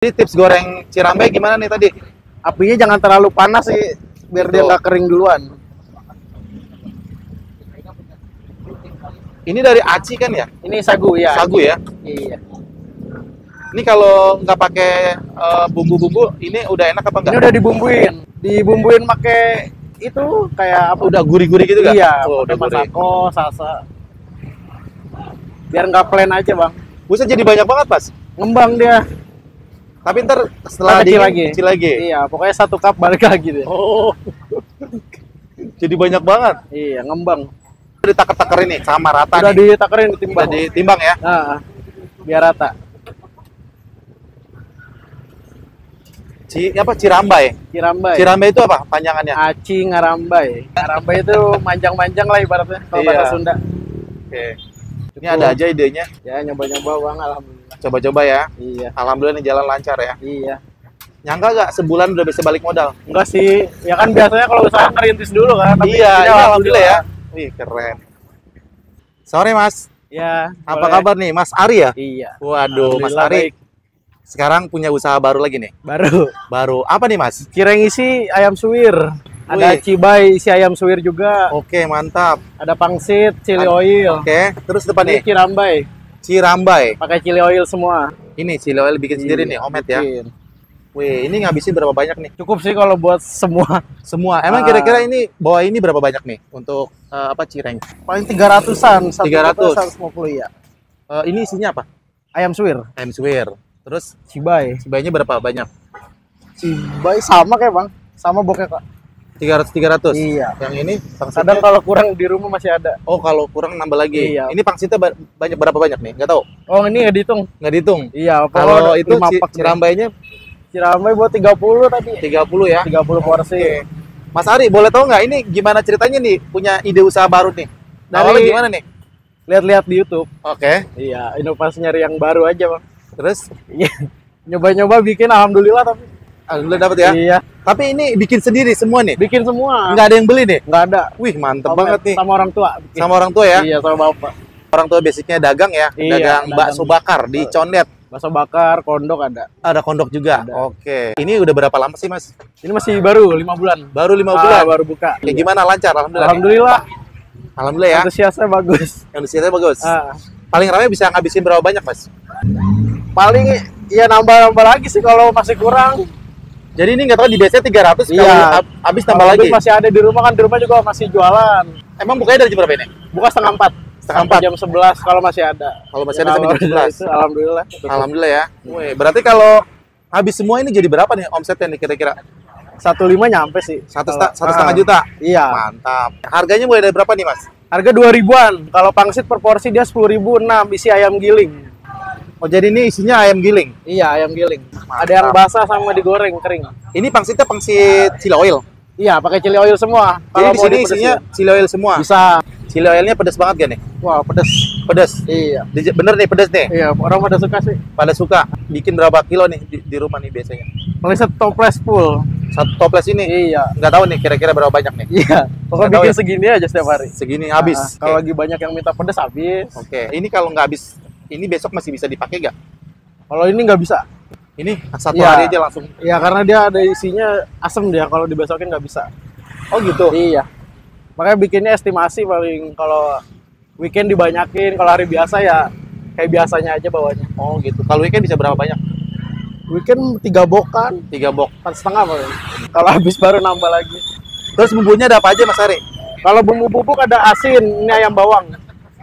Jadi tips goreng Cirambai gimana nih tadi? Apinya jangan terlalu panas sih, biar dia nggak kering duluan. Ini dari aci kan ya? Ini sagu ya. Sagu ya? Iya. Ini kalau nggak pakai bumbu-bumbu, ini udah enak apa enggak? Ini udah dibumbuin pakai itu kayak apa? Udah gurih-gurih gitu kan? Iya, Oh, udah udah gurih. masako, salsa. Biar nggak plain aja bang. Buset, jadi banyak banget Mas. Ngembang dia. Tapi ntar setelah Kecil dingin, kecil lagi. Iya, pokoknya 1 cup balik lagi deh. Oh, jadi banyak banget. Iya, ngembang. Udah ditaker-taker ini sama rata Udah nih. ditakerin, Udah ditimbang. ditimbang ya. Nah, biar rata. Apa Cirambai? Cirambai. Cirambai itu apa panjangannya? Aci ngarambai. Ngarambai itu manjang-manjang lah ibaratnya kalau Iya. bahasa Sunda. Oke. Ini ada aja idenya. Ya nyoba-nyoba bang, alhamdulillah. Coba-coba ya. Iya. Alhamdulillah nih jalan lancar ya. Iya. Nyangka nggak sebulan udah bisa balik modal? Enggak sih, ya kan biasanya kalau usaha ngerintis dulu kan. Tapi Iya, ini ini alhamdulillah ya. Wih, keren. Sore Mas, Ya. apa boleh. kabar nih? Mas Ari ya? Iya. Waduh, Mas Alhamdulillah Ari. baik. Sekarang punya usaha baru lagi nih. Baru. Baru apa nih Mas? Cireng isi ayam suwir. Ada Wih. cibai isi ayam suwir juga. Oke, mantap. Ada pangsit, chili oil. Oke, terus depan Ini nih cirambai, Cirambai. pakai chili oil semua. Ini chili oil bikin sendiri nih, homemade ya. bikin. Wih, ini ngabisin berapa banyak nih? Cukup sih kalau buat semua. Semua. Emang kira-kira ini bawa ini berapa banyak nih untuk apa cireng? Paling 300-an, 300. 150 ya. Ini isinya apa? Ayam suwir, Ayam suwir. Terus cibai. cibainya berapa banyak? Cibai sama kayak bang, sama bokeh kak. 300. Iya. Yang ini Kadang pangsitnya. kalau kurang di rumah masih ada. Oh, kalau kurang nambah lagi. Iya. Ini pangsitnya banyak berapa banyak nih? Nggak tahu. Oh ini nggak dihitung. Nggak dihitung. Iya. Kalau itu 5 pak deh. Cirambainya Cirambai buat 30 tadi. 30 ya. 30 porsi. Oke. Mas Ari, boleh tahu nggak ini gimana ceritanya nih punya ide usaha baru nih? Awalnya gimana nih? Lihat-lihat di YouTube. Oke. Iya, inovasi nyari yang baru aja bang. Terus Iya. Nyoba-nyoba bikin, alhamdulillah tapi. alhamdulillah dapat ya. Iya. Tapi ini bikin sendiri semua nih. Bikin semua. Nggak ada yang beli nih. Nggak ada. Wih, mantep Sama- banget nih. Sama orang tua. bikin. Sama orang tua ya. Iya, sama bapak. Orang tua basicnya dagang ya. Iya, Dagang dagang. bakso bakar di Condet. Bakso bakar, kondok ada. Ada kondok juga. Ada. Oke. Ini udah berapa lama sih, Mas? Ini masih baru, 5 bulan. Baru 5 Ah, bulan. baru buka. Kayak Iya. gimana, lancar? Alhamdulillah. Alhamdulillah. Alhamdulillah ya. Antusiasnya bagus. Yang di sini bagus. Ah, Paling ramai bisa ngabisin berapa banyak, Mas? paling ya nambah-nambah lagi sih kalau masih kurang. Jadi ini nggak tahu di biasanya 300 Iya. kalau habis tambah Kalau lagi. habis masih ada di rumah kan, di rumah juga masih jualan. Emang bukanya dari jam berapa ini? Buka setengah 4. Setengah Sampai 4. jam 11 kalau masih ada. Kalau masih ada sampai jam Kalau 11. itu, alhamdulillah. Alhamdulillah ya. Wih, berarti kalau habis semua ini jadi berapa nih omsetnya nih kira-kira? 1,5 nyampe sih. Satu Kalau- setengah Ah, juta. Iya. Mantap. Harganya mulai dari berapa nih, Mas? Harga 2 ribuan. Kalau pangsit per porsi dia 10.000, 6 isi ayam giling. Oh, jadi ini isinya ayam giling. Iya, ayam giling. Ada yang basah sama digoreng kering. Ini pangsitnya pangsit chili oil. Iya, pakai chili oil semua. Jadi Kalau di mau sini dipedesin. isinya chili oil semua. Bisa. Chili oilnya pedas banget gak nih? Wah, pedes. Pedas. Iya. Bener nih pedas nih. Iya, orang pada suka sih. Pada suka. Bikin berapa kilo nih di rumah nih biasanya? Paling toples full. Satu toples ini. Iya. Nggak tahu nih kira-kira berapa banyak nih. Iya. Pokoknya Nggak tahu bikin ya. segini aja setiap hari. Segini habis. Ah, kalau lagi banyak yang minta pedes habis. Oke. Ini kalau nggak habis, ini besok masih bisa dipakai nggak? Kalau ini nggak bisa. Ini satu Iya. hari aja langsung. Iya, karena dia ada isinya asem dia. Kalau dibesokin nggak bisa. Oh gitu. Iya. Makanya bikinnya estimasi paling kalau weekend dibanyakin, kalau hari biasa ya kayak biasanya aja bawanya. Oh gitu. Kalau weekend bisa berapa banyak? Weekend 3 bokan, 3 box. 4,5 paling. Kalau habis baru nambah lagi. Terus bumbunya ada apa aja Mas Ari? Kalau bumbu bubuk ada asin, ini ayam bawang.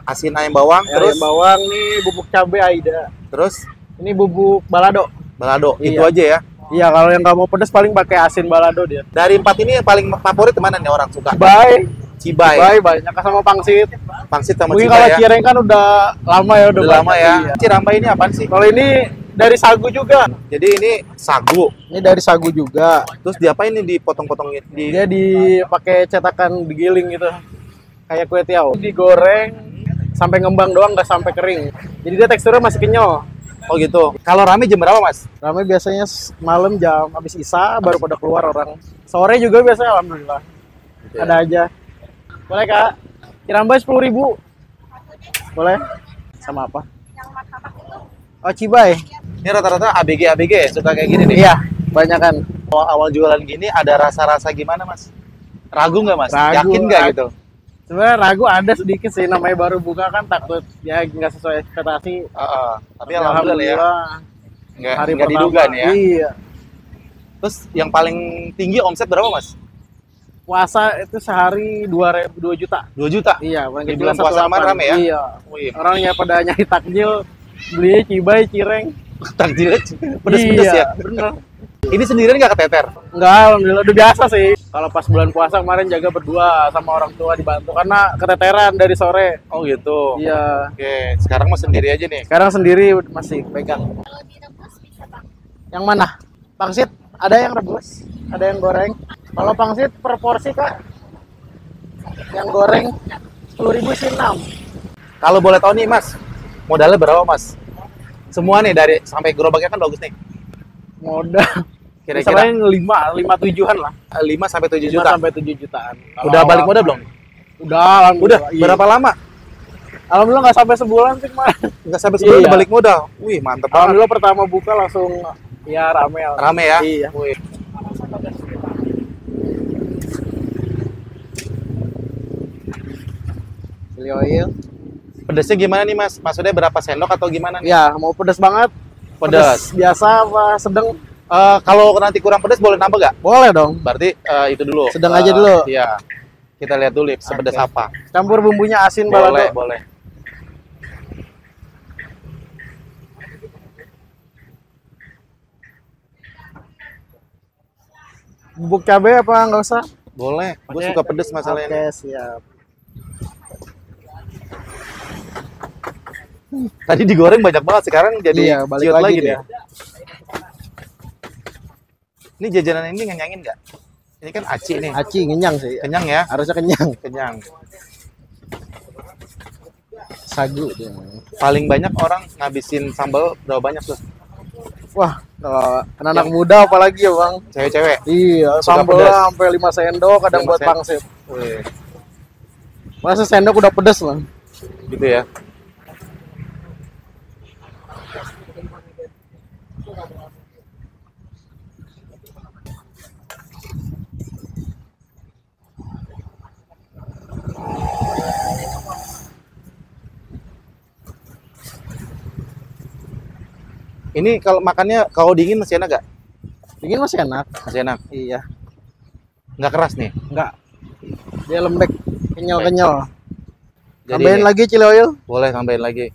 Asin ayam bawang, Terus terus ayam bawang nih bubuk cabai Aida. terus Ini bubuk balado. balado. Itu Iya. aja ya. Iya, kalau yang nggak mau pedas paling pakai asin balado dia. Dari 4 ini yang paling favorit mana nih orang suka? Cibai, Cibai. cibai banyak sama pangsit. Pangsit sama Mungkin cibai kalau ya. cireng kan udah lama ya, Udah lama banyak. ya. Iya. Cirambai ini apaan sih? Kalau ini dari sagu juga. Jadi ini sagu. Ini dari sagu juga. Terus diapain nih dipotong-potongin? Dia dipakai cetakan digiling gitu. Kayak kue tiaw. Digoreng sampai ngembang doang, nggak sampai kering. Jadi dia teksturnya masih kenyal. Oh gitu. Kalau rame jam berapa Mas? Ramai biasanya malam jam habis isya baru pada keluar orang. Sore juga biasanya alhamdulillah. Gitu ya. Ada aja. Boleh Kak? Cirambai 10.000. Boleh? Sama apa? Oh, cibai. Ini rata-rata ABG ya, suka kayak gini nih. Iya, banyak kan. Awal jualan gini ada rasa-rasa gimana mas? Ragu nggak mas? Ragu, Yakin nggak gitu? Sebenarnya ragu ada sedikit sih, namanya baru buka kan takut ya nggak sesuai ekspektasi. Tapi alhamdulillah ya, hari nggak pertama. diduga nih ya. Iya. Terus yang paling tinggi omset berapa mas? Puasa itu sehari 2 juta. 2 juta? Iya, paling Di kecil bulan puasa kemarin rame ya? Iya. Wih, Orangnya pada nyari takjil, beli cibai, cireng. takjilnya pedes-pedes Iya, ya? bener. Ini sendirian nggak keteter? Enggak, alhamdulillah udah biasa sih. Kalau pas bulan puasa kemarin jaga berdua sama orang tua dibantu karena keteteran dari sore. Oh gitu. Iya. Oke, sekarang mah sendiri aja nih. Sekarang sendiri masih pegang. Kalau direbus bisa Bang. Yang mana? Pangsit ada yang rebus, ada yang goreng. Kalau pangsit per porsi Kak. Yang goreng 10.000 sih 6. Kalau boleh tahu nih mas, modalnya berapa mas? Semua nih dari sampai gerobaknya kan bagus nih. Modal Kira-kira misalnya 5-7-an lah. 5 sampai 7 5 juta. sampai 7 jutaan. Udah balik modal belum? Udah, Udah. alhamdulillah. Iya. Berapa lama? Alhamdulillah nggak sampai sebulan sih kemarin. Nggak sampai sebulan Iya. udah balik modal. Wih mantep banget. Alhamdulillah pertama buka langsung ya rame. Rame ya? Iya. Wih. Chili oil. Pedesnya gimana nih mas? Maksudnya berapa sendok atau gimana nih? Ya, mau pedas banget. Pedas. Biasa apa sedang? Kalau nanti kurang pedas boleh nambah nggak? Boleh dong. Berarti itu dulu. Sedang aja dulu. Iya. Kita lihat dulu sepedas Oke. apa. Campur bumbunya asin Boleh, balado. boleh. Bubuk cabai apa nggak usah? Boleh. Gue Oke. suka pedas masalahnya. Oke, siap. Tadi digoreng banyak banget, sekarang jadi Iya, balik ciut lagi lagi dia. nih. Ini jajanan ini ngenyangin nggak? Ini kan aci nih. Aci kenyang sih. Kenyang ya? Harusnya kenyang. Kenyang. Sagu dia. Paling banyak orang ngabisin sambal berapa banyak tuh? Wah, kalau anak-anak muda apalagi ya, Bang. Cewek-cewek? Iya, Suka sambal pedas. sampai 5 sendok kadang 5 buat sendok. pangsit. Wih, Masa sendok udah pedes lah. gitu ya. Ini kalau makannya kalau dingin masih enak gak? Dingin masih enak. Masih enak. Iya. Nggak keras nih. Enggak. Dia lembek, kenyal-kenyal. Jadi Tambahin lagi chili oil. boleh tambahin lagi.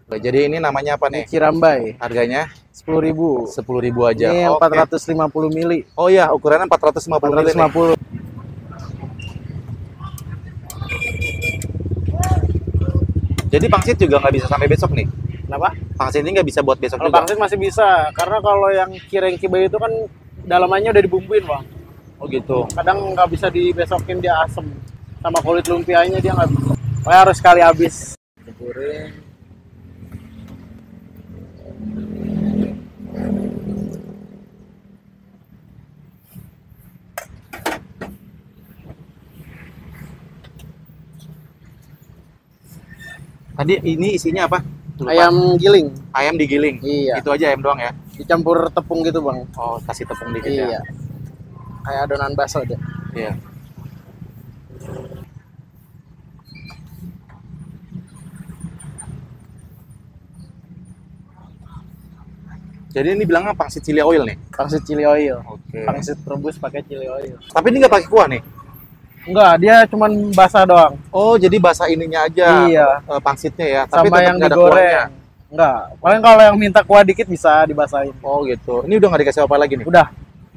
Oke, jadi ini namanya apa nih? Cirambai, Harganya 10.000. 10.000 aja. Ini yang Oke. 450 mili. Oh iya, ukurannya 450 mili nih. 450. Jadi pangsit juga nggak bisa sampai besok nih. Kenapa? Pangsit ini nggak bisa buat besok Kalau juga. pangsit masih bisa, karena kalau yang cireng cibai itu kan dalamannya udah dibumbuin, Bang. Oh gitu. Kadang nggak bisa dibesokin, dia asem. Sama kulit lumpianya dia nggak bisa. Pokoknya harus sekali habis. Goreng. Tadi ini isinya apa? Lupa. Ayam giling Ayam digiling. Iya. Itu aja ayam doang ya. dicampur tepung gitu, Bang. Oh, kasih tepung dikit Iya. ya. Kayak adonan bakso aja. Iya. Jadi ini bilangnya pangsit chili oil nih. Pangsit chili oil. Oke. Pangsit rebus pakai chili oil. Tapi ini nggak pakai kuah nih. Enggak, dia cuman basah doang. Oh, jadi basah ininya aja. Iya. Pangsitnya ya. Tapi Sama tetap yang nggak ada kuahnya. digoreng. Enggak. Paling kalau yang minta kuah dikit bisa dibasahin. Oh gitu. Ini udah nggak dikasih apa lagi nih? Udah.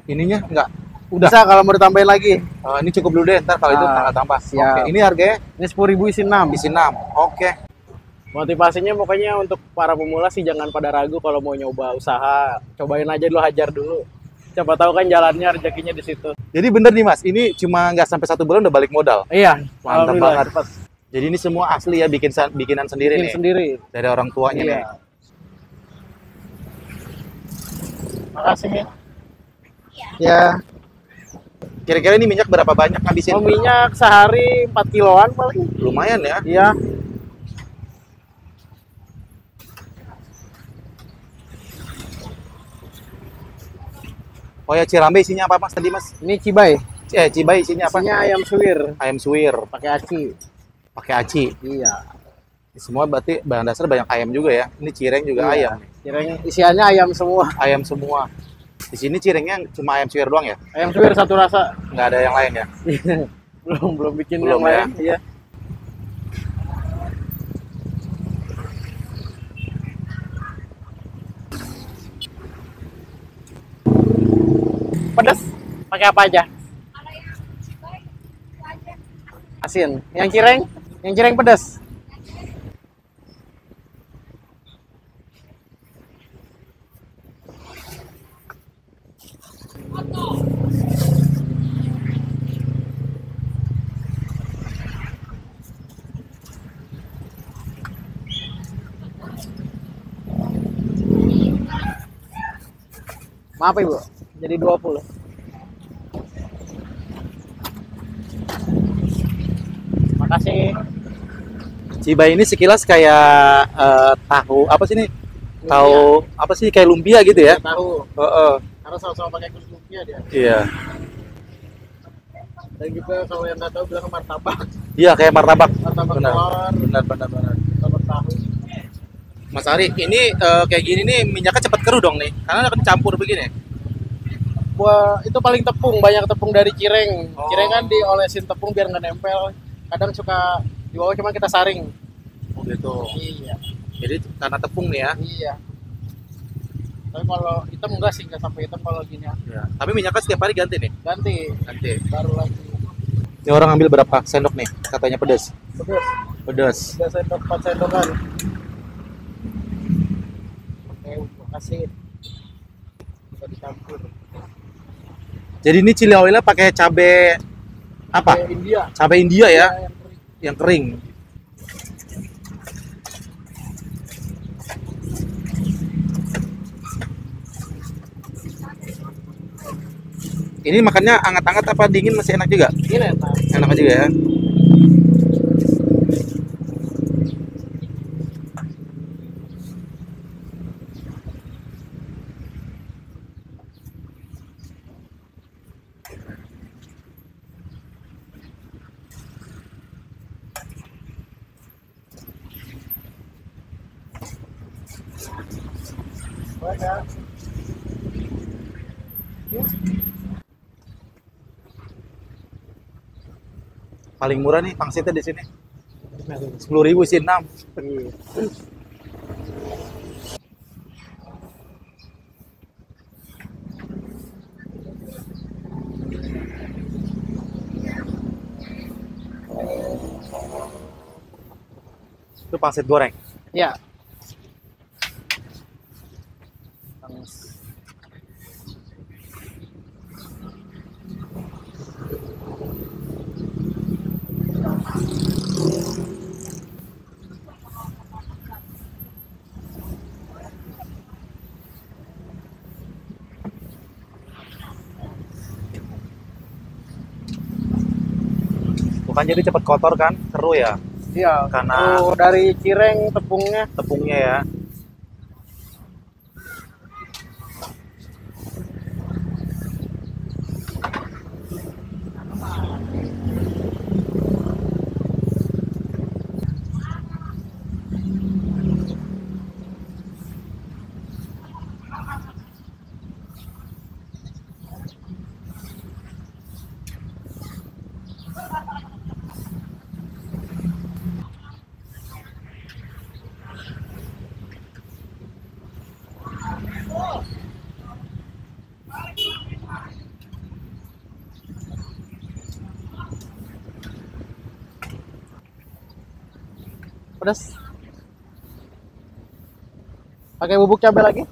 Ininya nggak. Udah. Bisa kalau mau ditambahin lagi. Ini cukup dulu deh. Ntar kalau itu Ah, tambah. siap. Oke. Ini harganya Ini 10.000 isi 6. isi 6. Oke. Motivasinya pokoknya untuk para pemula sih jangan pada ragu kalau mau nyoba usaha. Cobain aja dulu, hajar dulu. Siapa tahu kan jalannya, rezekinya di situ. Jadi bener nih Mas. Ini cuma nggak sampai 1 bulan udah balik modal. Iya, Mantap alhamdulillah, banget. cepat. Jadi ini semua asli ya bikinan sendiri Bikin nih. sendiri. Dari orang tuanya nih. Iya. Makasih ya. Ya. Kira-kira ini minyak berapa banyak ngabisin? Oh, minyak sehari 4 kiloan paling. Lumayan ya. Iya. Oh ya, Cirambe isinya apa Mas tadi Mas? Ini cibai. Cibai isinya apa? Isinya ayam suwir Ayam suwir, pakai aci. pakai aci. Iya. Semua berarti bahan dasar banyak ayam juga ya. Ini cireng juga Iya. ayam. Cireng isiannya ayam semua. Ayam semua. Di sini cirengnya cuma ayam suwir doang ya? Ayam suwir satu rasa. Nggak ada yang lain ya? belum bikin Belum yang ya? lain. Iya. Pedas. Pakai apa aja? Asin. Yang cireng pedas. Maaf Ibu, jadi 20. Makasih. Cibai ini sekilas kayak tahu apa sih ini? Tahu apa sih kayak lumpia gitu ya? Tahu. Heeh. Karena sama-sama pakai kulit-kulitnya dia. Iya. Dan juga kalau yang nggak tahu bilang martabak. Iya kayak martabak. Martabak Benar. telur, Benar. martabak tahu. Mas Ari, ini kayak gini nih minyaknya cepat keruh dong nih, karena akan campur begini. Wah, itu paling tepung, banyak tepung dari cireng. Oh. Cireng kan diolesin tepung biar nggak nempel. Kadang suka di bawah cuma kita saring. Oh gitu. Iya. Jadi karena tepung nih ya. Iya. Tapi kalau hitam enggak sih, nggak sampai hitam kalau gini. Ya. Tapi minyaknya setiap hari ganti nih. Ganti, Ganti. baru lagi. Ini orang ambil berapa sendok nih? Katanya pedas. Pedas. Pedas. 3 sendok, 4 sendokan. Oke, kasih. Bisa dicampur. Jadi ini chili oilnya pakai cabe apa? Kayak India. Cabe India ya, Yang kering. yang kering. Ini makannya hangat-hangat apa dingin masih enak juga? Ini enak. Enak juga ya. Banyak. Paling murah nih pangsitnya di sini. 10.000 sih 6. Iya. Itu pangsit goreng. Ya. Bukan jadi cepet kotor kan? Seru ya Iya. Karena- Oh, dari cireng tepungnya. tepungnya ya. Pedas. Pakai bubuk cabai lagi?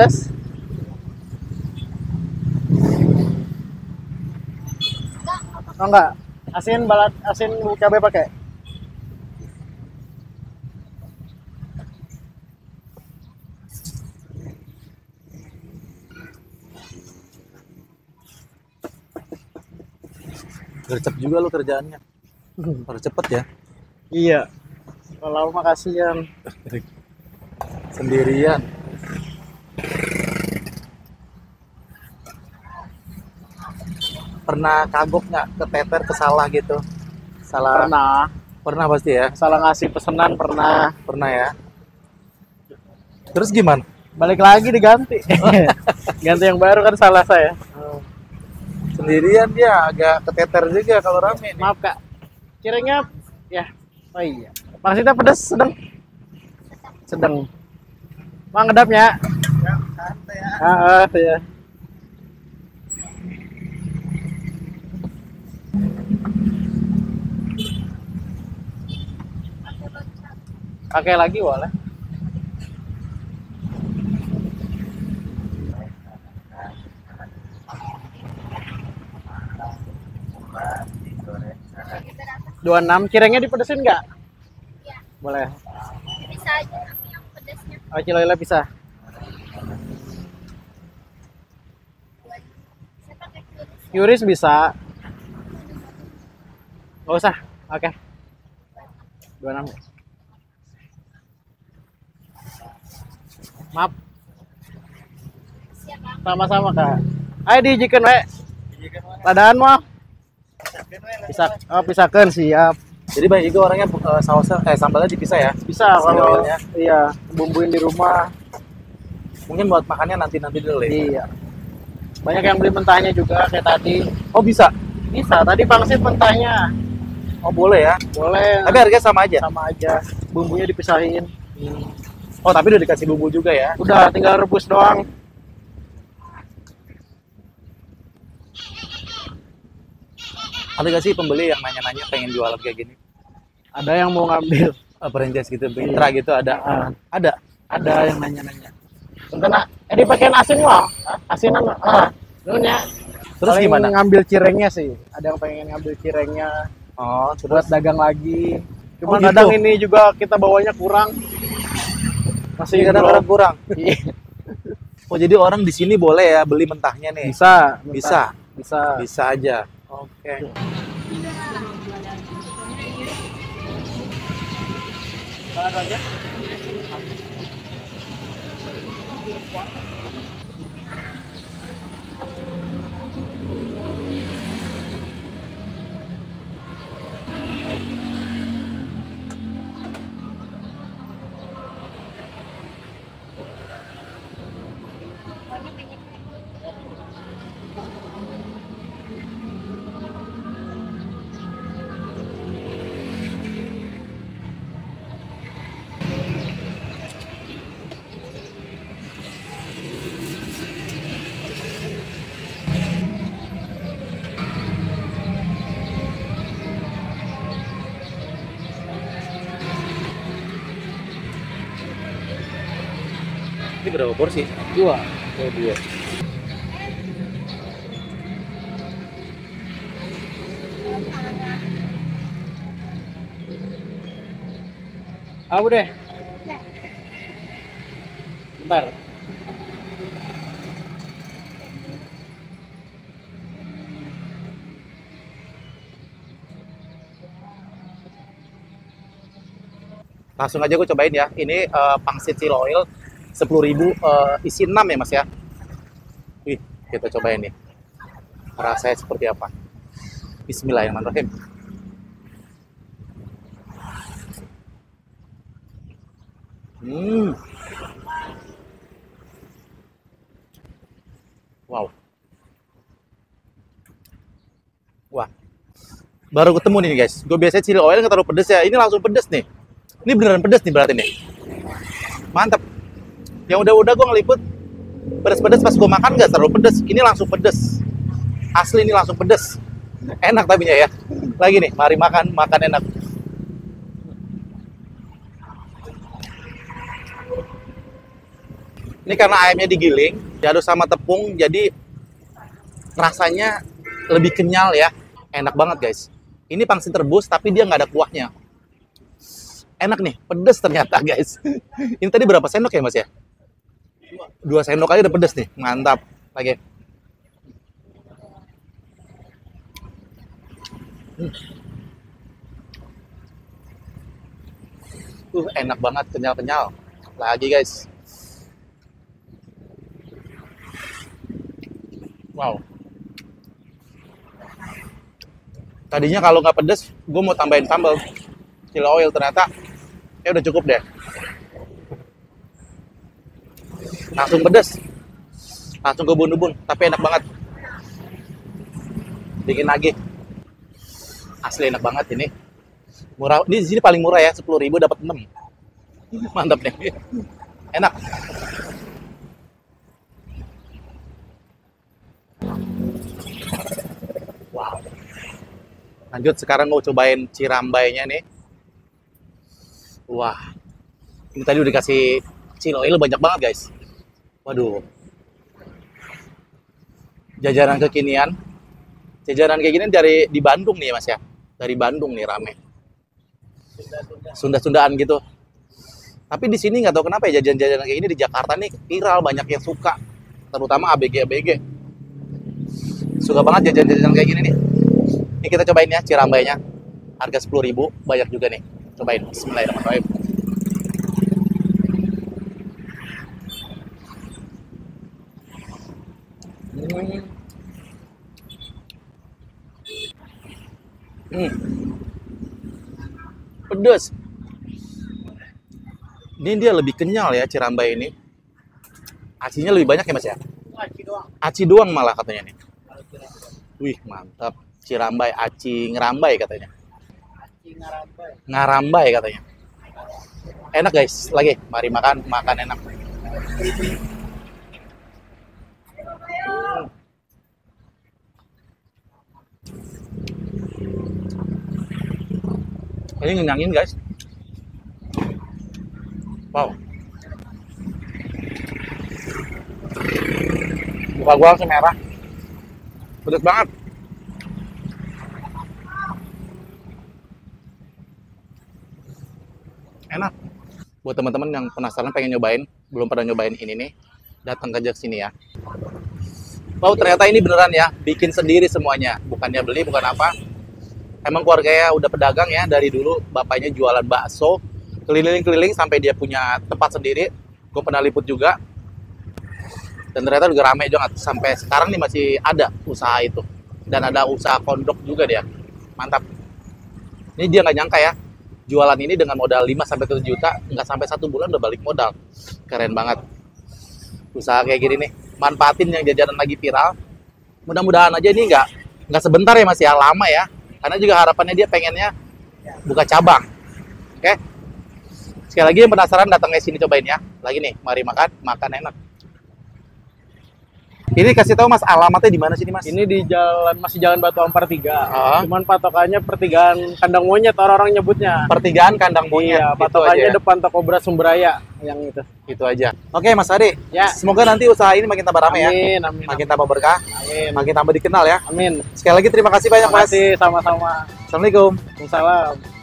pedas? Oh enggak. Asin balat, asin cabai pakai. Gercep juga lu kerjaannya. Harus cepet ya. Iya. Kalau mah kasihan. Sendirian. Pernah kagok nggak keteter kesalah gitu? Salah. Pernah. Pernah pasti ya. Salah ngasih pesanan pernah. Pernah ya. Terus gimana? Balik lagi diganti. Ganti yang baru kan salah saya. Sendirian dia agak keteter juga kalau rame nih. Maaf kak. Cirengnya ya. Oh iya. Maksudnya pedas sedang. Sedang. Bang ngedapnya. Ya, santai ya. Ya. Pakai lagi boleh. Dua enam, cirengnya dipedesin nggak? Iya. Boleh. Bisa aja tapi yang pedasnya Oh, ciloila bisa. saya pakai kuris. Yuris bisa. Nggak usah. Oke. 26. Maaf, Siapa? sama-sama kak. Ayo dijikan we. Ladaan mah. Pisahkan siap. Jadi banyak juga orangnya sambalnya dipisah ya. Bisa Si kalau oilnya. iya bumbuin di rumah. Mungkin buat makannya nanti dulu ya. Iya. Banyak yang beli mentahnya juga kayak tadi. Oh bisa. Bisa. Tadi pangsit mentahnya. Oh boleh ya. Boleh. Tapi harganya sama aja. Sama aja. Bumbunya dipisahin. Oh tapi udah dikasih bumbu juga ya. Udah tinggal rebus doang. Ada gak sih pembeli yang nanya-nanya pengen jualan kayak gini? Ada yang mau ngambil. Franchise gitu, mitra gitu ada. Ah, Ada. ada yang nanya-nanya. Kena, dipakein asin wah. Asinan. Nunya. Terus Paling gimana? ngambil cirengnya sih. Ada yang pengen ngambil cirengnya Oh buat terus. dagang lagi. Cuma Oh, gitu. kadang ini juga kita bawanya kurang. Masih Kadang-kadang belum. kurang. Iya. Oh jadi orang di sini boleh ya beli mentahnya nih. Bisa. Bisa. Bisa. Bisa aja. Oke. Ini berapa porsi? Dua. Oh dua. Abu deh. Bentar. Langsung aja gue cobain ya. Ini pangsit Siloil 10.000 isi 6 ya mas ya. Wih, kita cobain nih. Rasanya seperti apa? Bismillahirrahmanirrahim. Wow. Wah. Baru ketemu nih guys. Gue biasanya chili oil nggak terlalu pedes ya. Ini langsung pedes nih. Ini beneran pedes nih berarti nih. Mantap. Yang udah-udah gue ngeliput pedes-pedes pas gue makan nggak terlalu pedes. Ini langsung pedes. Asli ini langsung pedes. Enak tapinya ya. Lagi nih, mari makan enak. Ini karena ayamnya digiling, diaduk sama tepung, jadi rasanya lebih kenyal ya. Enak banget guys. Ini pangsit rebus, tapi dia nggak ada kuahnya. Enak nih, pedes ternyata guys. Ini tadi berapa sendok ya mas ya? 2 sendok aja udah pedes nih, mantap. Lagi. Enak banget, kenyal-kenyal. Lagi guys. Wow. Tadinya kalau nggak pedes, gue mau tambahin sambal chili oil, ternyata ya udah cukup deh. Langsung pedes, langsung ke bun-bun, tapi enak banget. Bikin lagi. Asli enak banget ini. Murah, ini di sini paling murah ya, 10.000 dapat 6. Mantap nih. Enak. Wow. Lanjut sekarang mau cobain cirambainya nih. Wah. Ini tadi udah dikasih chili oil banyak banget, guys. Waduh. Jajanan kekinian. Jajanan kayak gini dari di Bandung nih, Mas ya. Dari Bandung nih rame. Sunda-sundaan gitu. Tapi di sini nggak tahu kenapa ya jajanan kayak gini di Jakarta nih viral, banyak yang suka. Terutama ABG. Suka banget jajan-jajan kayak gini nih. Ini kita cobain ya cirambainya. Harga 10.000, banyak juga nih. Cobain. Bismillahirrahmanirrahim. Pedas. Ini dia lebih kenyal ya cirambai ini. Acinya lebih banyak ya mas ya? Aci doang. Aci doang malah katanya nih. Wih mantap. Cirambai, aci ngerambai katanya. Aci ngarambai. Ngarambai katanya. Enak guys. Lagi, mari makan enak. Ini ngenyangin guys. Wow. Muka gua langsung merah. Pedas banget. Enak. Buat teman-teman yang penasaran pengen nyobain, belum pernah nyobain ini nih, datang aja ke sini ya. Wow, ternyata ini beneran ya, bikin sendiri semuanya. Bukannya beli, bukan apa. Emang keluarganya udah pedagang ya, dari dulu bapaknya jualan bakso, keliling-keliling sampai dia punya tempat sendiri. Gue pernah liput juga. Dan ternyata juga rame juga, sampai sekarang nih masih ada usaha itu. Dan ada usaha kondok juga dia. Mantap. Ini dia nggak nyangka ya, jualan ini dengan modal 5-7 juta, nggak sampai 1 bulan udah balik modal. Keren banget. Usaha kayak gini nih, manfaatin yang jajanan lagi viral. Mudah-mudahan aja ini nggak sebentar ya mas ya, lama ya. Karena juga harapannya dia pengennya buka cabang. Oke. Sekali lagi yang penasaran datang ke sini cobain ya. Lagi nih, mari makan enak. Ini kasih tahu mas, alamatnya di mana sini mas? Ini di masih jalan Batu Ampar 3. Ah. Cuman patokannya pertigaan kandang monyet orang-orang nyebutnya. Pertigaan kandang monyet. Iya, gitu patokannya aja. depan toko beras Sumberaya yang itu. Itu aja. Oke mas Ade, Ya. semoga nanti usaha ini makin tambah ramai ya. Amin. Makin tambah berkah, Amin. makin tambah dikenal ya. Amin. Sekali lagi terima kasih banyak Terima mas. kasih, sama-sama. Assalamualaikum. Waalaikumsalam.